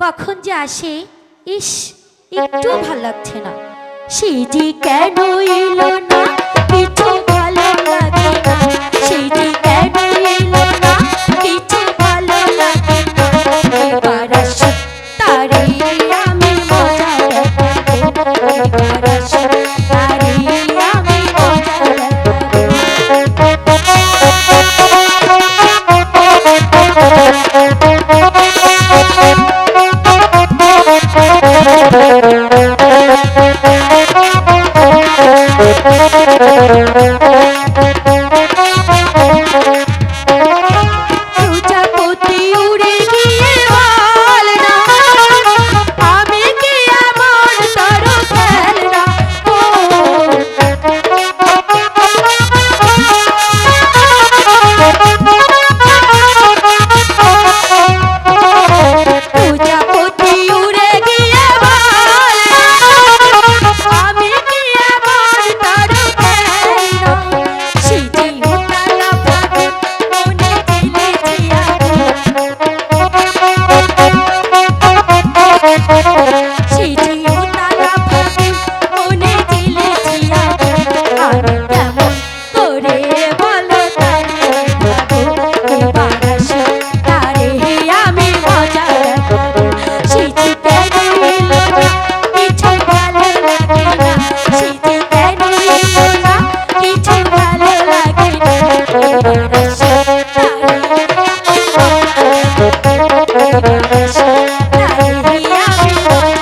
কখন যে আসে, ইস একটু ভাল লাগছে না। সেই যে কেন এলো না, কিছু ভালো লাগে না। সেই যে কেন এলো না, কিছু ভালো লাগে না। এবার আসে তারে আমি মজা দেখাবো, এবার আসে তারে আমি মজা প্রজাপতি উড়ে গিয়ে বল না, আমি কি এমন তোর খেলনা। ও প্রজাপতি উড়ে গিয়ে বল না, আমি কি এমন তোর খেলনা। সেই যে উতালা ফাগুন মনে দিলেছি আগুন, সেই যে উতালা ফাগুন মনে দিলেছি আগুন। আমি কেমন করে বলো তারে ভাবো, এবার আসে তারে আমি মজা দেখাবো। সেই যে কেন এলো না, কিছু ভালো লাগে না। সেই যে কেন এলো না, কিছু ভালো লাগে না। এবার আসে তারে আমি মজা দেখাবো, এবার আসে তারে আমি মজা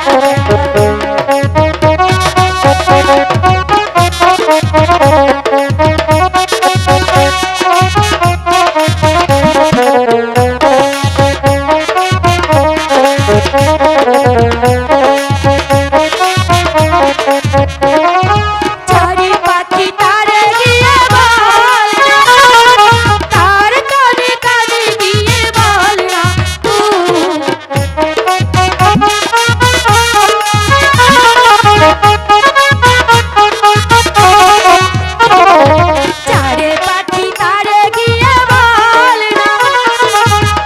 চারি পাখি তারে গিয়ে বল না, তার কানে কানে গিয়ে বল না। চারে পাখি তারে গিয়ে বল না,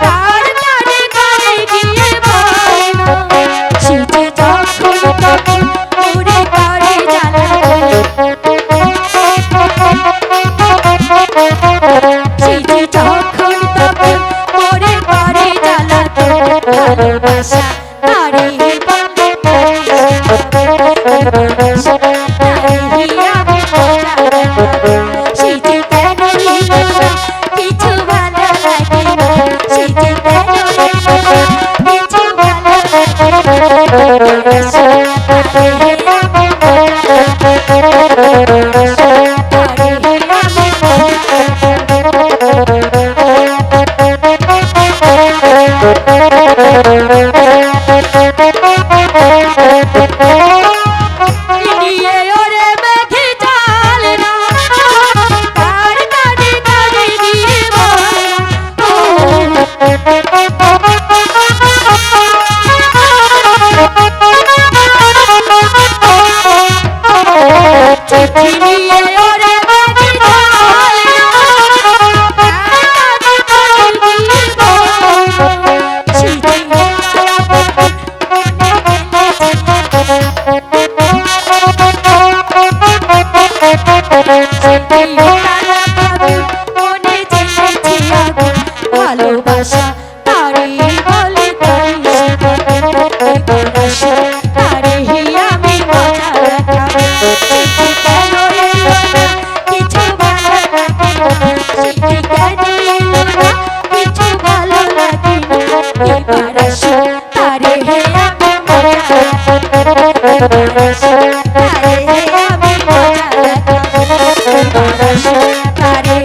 তার কানে কানে গিয়ে বল না। সেই যে যখন তখন উড়ে করে জ্বালা, সেই যে যখন তখন মরে করে জ্বালা। ভালোবাসা তারে বলে ভালোবাসা তারে আমি মজা দেখাবো। সেই যে কেন এলো না, কিছু ভালো লাগে না। সেই যে কেন এলো না, কিছু ভালো লাগে না। এবার আসে তারে আমি মজা দেখাবো, এবার আসে তারে আমি মজা নিয়ে ওরে মেঘে চাল না, তার কানে কানে গিয়ে বল না। চিঠি নিয়ে ওরে মেঘে চাল না, তার কানে কানে গিয়ে বল না। সেই যে উতালা ফাগুন মনে দিলেছি আগুন, সেই যে উতালা ফাগুন মনে দিলেছি আগুন। ভালোবাসা তারে বলে তারে শিখাবো, এবার আসে তারে আমি মজা দেখাবো। সেই যে কেন এলো না, কিছু ভালো লাগে না। সেই যে কেন এলো না, কিছু ভালো লাগে না। এবার আসে তারে আমি মজা দেখাবো, এবার আসে তারে আমি মজা দেখাবো, এবার আসে তারে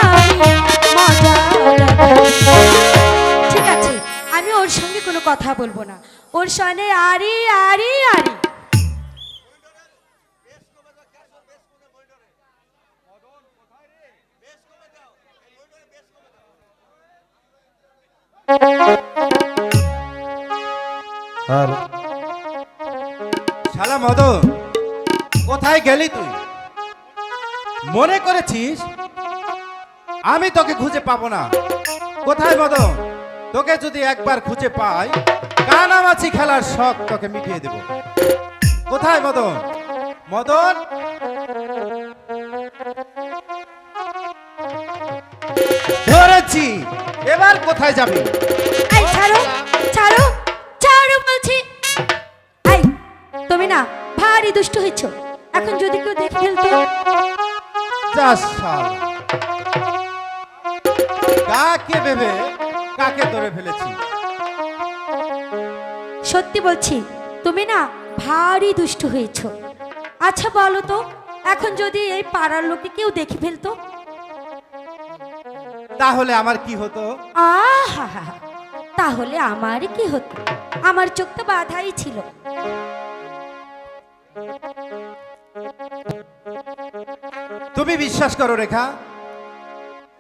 আমি মজা দেখাবো। ঠিক আছে, আমি ওর সঙ্গে কোনো কথা বলবো না। ওর সঙ্গে আরি আরি আরি। আর শালা মদন, কোথায় গেলি তুই? মনে করেছিস আমি তোকে খুঁজে পাবো না? কোথায় মদন? তোকে যদি একবার খুঁজে পাই কানামাছি খেলার শখ তোকে মিটিয়ে দেব। কোথায় মদন? মদন, ধরেছি। এবার কোথায় যাবি? এই ছাড়ো, ছাড়ো, ছাড়ো বলছি। এই তুমি না ভারী দুষ্ট হয়েছো। এখন যদি কেউ দেখে ফেলতো। যাস শাল। কাকে ভেবে কাকে ধরে ফেলেছি? সত্যি বলছি তুমি না ভারী দুষ্ট হয়েছো। আচ্ছা বলো তো, এখন যদি এই পাড়ার লোকে কেউ দেখে ফেলতো? তাহলে আমার কি হতো? আহা, তাহলে আমার কি হতো? আমার চোখ তো বাধাই ছিল। তুমি বিশ্বাস করো রেখা,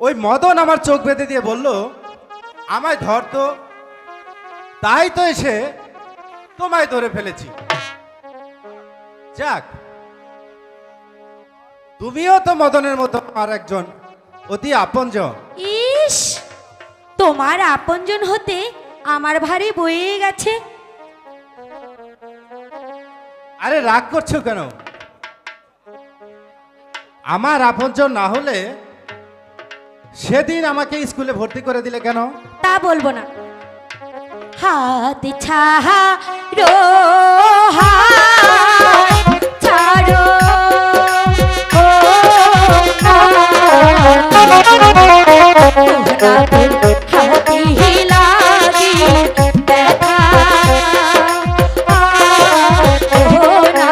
ওই মদন আমার চোখ বেঁধে দিয়ে বলল আমায় ধরতো, তাই তো এসে তোমায় ধরে ফেলেছি। যাক, তুমিও তো মদনের মতো আর একজন অতি আপনজন। ইস, তোমার আপনজন হতে আমার ভারী বয়ে গেছে। আরে রাগ করছো কেন? আমার আপনজন না হলে সেদিন আমাকে স্কুলে ভর্তি করে দিলে কেন? তা বলবো না। হাত ছাড়ো, হাত ছাড়ো, ও হাতি লাগি ব্যথা, ও না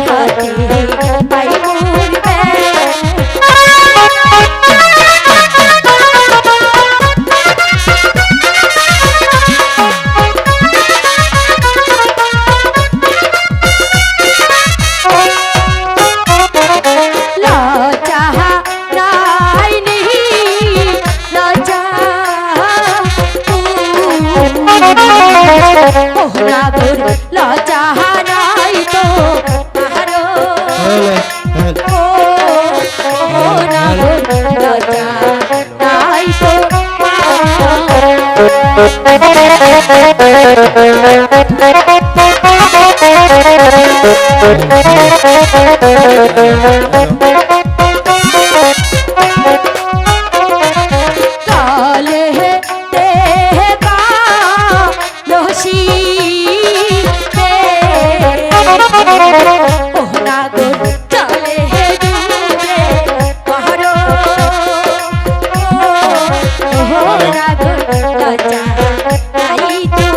হাতি পাই মুরবে। লজ্জা নাই তো কারো, ও লজ্জা নাই তো। কালে দেবা লসি ওহনা গো চলে হে ডুবে পাহাড়ো, ওহনা গো লজ্জা নাই তো।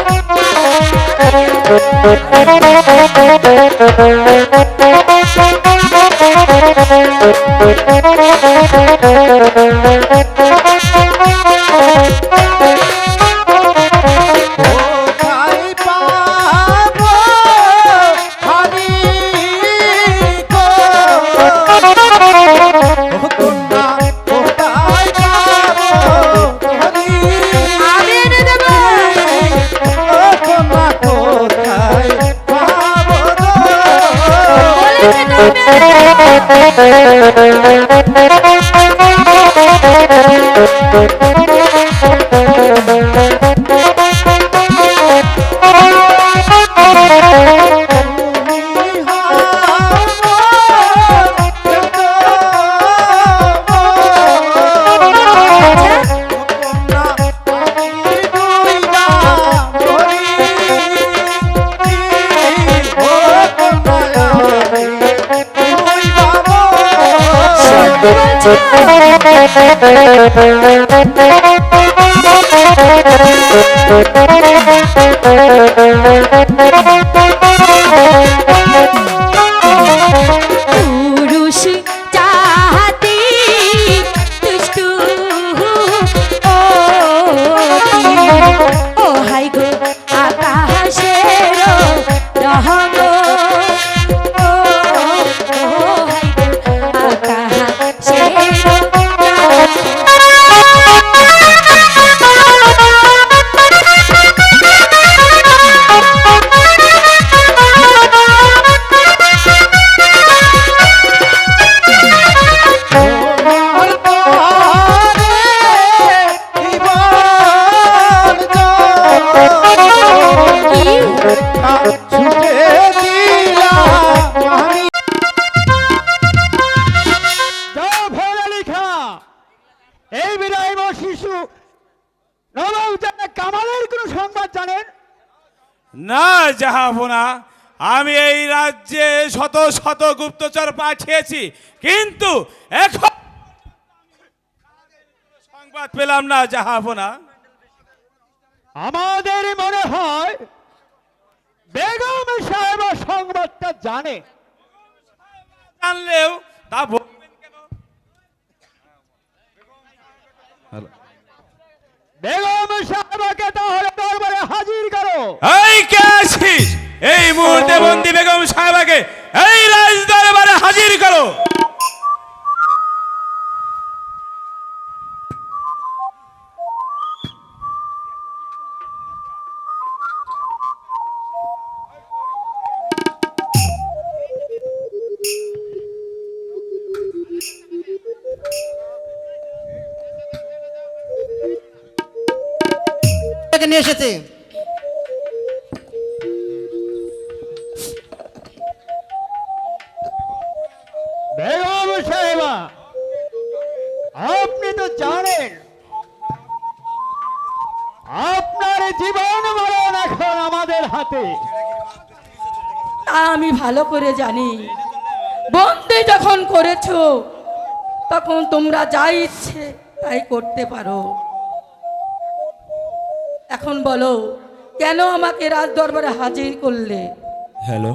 কোথায় পাবো হরি গো? ও কন্যা, কোথায় পাবো হরি? আমি এনে দেবো। ও কন্যা, কোথায় পাবো গো? বলেছে তো আমি তুমি হাও কেউ তো কন্যা, আমি দুইবা হরি। ও কন্যা, আমি পুরুষ চাহাতি দুষ্টু ও হাই গো আকাশের রহম, ও হাই গো আকাশের রহম। রেখা ছুটে দিলাম আমি। যাও ভোলা লেখা এই বিদায় শিশু নবাব জানা কামালের কোন সংবাদ জানেন? না জাহাপনা, আমি এই রাজ্যে শত শত গুপ্তচর পাঠিয়েছি, কিন্তু এখন সংবাদ পেলাম না জাহাপনা। আমাদের মনে হয় বেগম সাহেব সংবাদটা জানে। জানলেও তা বলবেন কেন? বেগম সাহেবকে তাহলে দরবারে হাজির করো। এই কে আছিস? এই মুহূর্তে বন্দি বেগম সাহেবাকে এই রাজ দরবারে হাজির করো। নিয়ে এসেছে। বেগম সাহেবা, আপনি তো জানেন আপনার জীবন মরণ এখন আমাদের হাতে। তা আমি ভালো করে জানি। বন্দি যখন করেছো তখন তোমরা যা ইচ্ছে তাই করতে পারো। এখন বলো, কেন আমাকে রাজ দরবারে হাজির করলে? হ্যালো,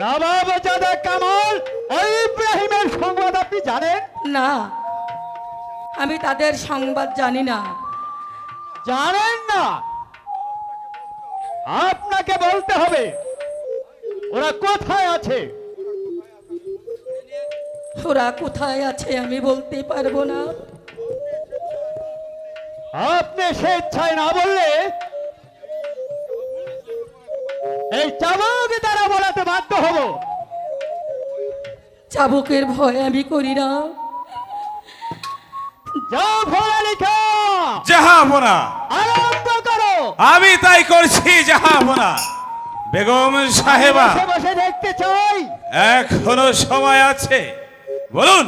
নবাব জাদা কামাল ও ইব্রাহিমের সংবাদ আপনি জানেন? না, আমি তাদের সংবাদ জানি না। জানেন না? আপনাকে বলতে হবে ওরা কোথায় আছে। ওরা কোথায় আছে আমি বলতে পারবো না। আপনি স্বেচ্ছায় না বললে এই চাবুক তারা বলাতে বাধ্য হব। চাবুকের ভয় আমি করি না। যাও ভোলা লিখা জাহাপনা, আরম্ভ করো। আমি তাই করছি জাহাপনা। বেগম সাহেবা, বসে বসে দেখতে চাই। এখনো সময় আছে। বলুন,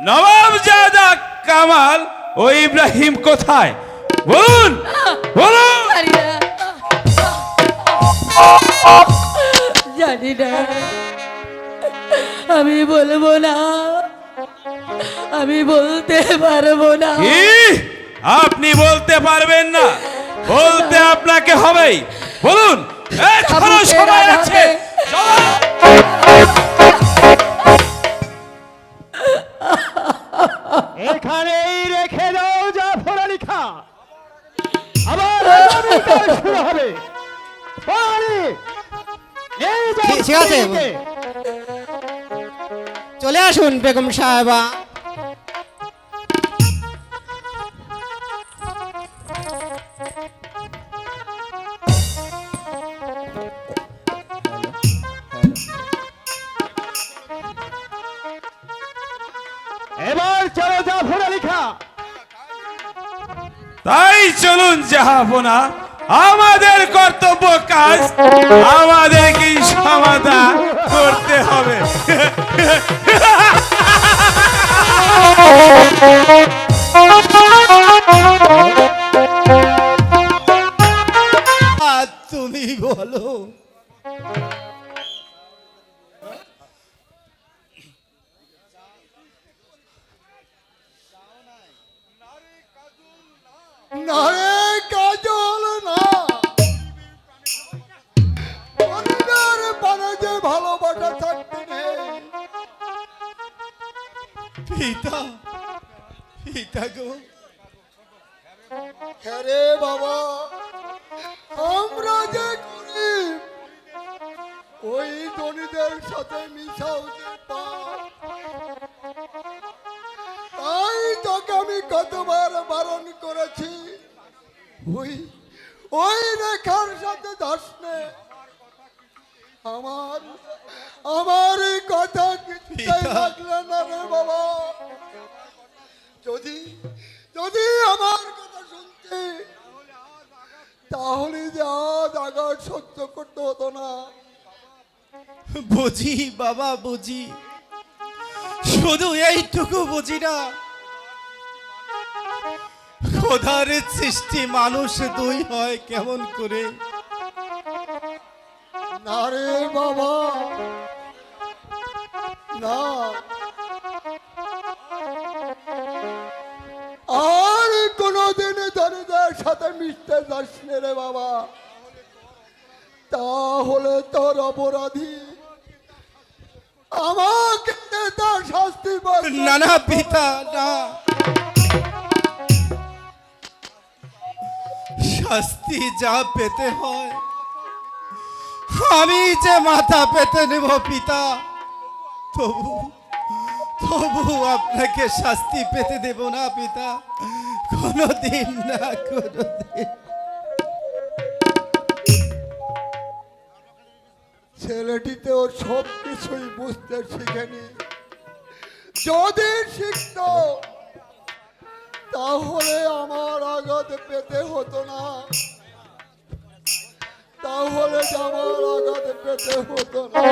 নবাব জাদা কামাল ও ইব্রাহিম কোথায়? বলুন বলুন। জানি না, জানি না, আমি বলবো না, আমি বলতে পারবো না। কি? আপনি বলতে পারবেন না? বলতে আপনাকে হবেই। বলুন, এখনো সময় আছে। এখানেই রেখে দাও জাফর আলী খা। আবার আগামীকাল শুরু হবে। আরে, এই যে ঠিক আছে। এদিকে। চলে আসুন বেগম সাহেবা। এবার চলো জাফর আলী খা। তাই চলুন জাহাপনা, আমাদের কর্তব্য কাজ আমাদেরকে সমাধান করতে হবে। তুমি বলো। নারে কাজল না, পরিবার পানে যে ভালোবাসা থাকতে নেই। পিতা, পিতা গো, হ্যাঁ রে বাবা, আমরা যে গরিব, ওই ধনীদের সাথে মিশাও যে পাপ। তাই তোকে আমি কতবার বারণ করেছি, ওই ওই রেখার সাথে যাস নে। আমার আমার এই কথা কিছুতেই লাগলে না রে বাবা। যদি যদি আমার কথা শুনতে, তাহলে যে আজ আঘাত সহ্য করতে হতো না। বুঝি বাবা বুঝি, শুধু এইটুকু বুঝি না, খোদার সৃষ্টি মানুষ দুই হয় কেমন করে। না রে বাবা, না, আর কোনোদিন ধনীদের সাথে মিশতে যাস নে রে বাবা, তাহলে তোর অপরাধী আমাকে তার শাস্তি পাবে। না না পিতা না, শাস্তি যা পেতে হয় আমি যে মাথা পেতে নেব পিতা, তবু তবু আপনাকে শাস্তি পেতে দেব না পিতা, কোনোদিন না কোনোদিন। ছেলেটিতে ওর সব কিছুই বুঝতে শিখেনি, যদি শিখত তাহলে আমার আঘাত পেতে হতো না, তাহলে আমার আঘাত পেতে হতো না।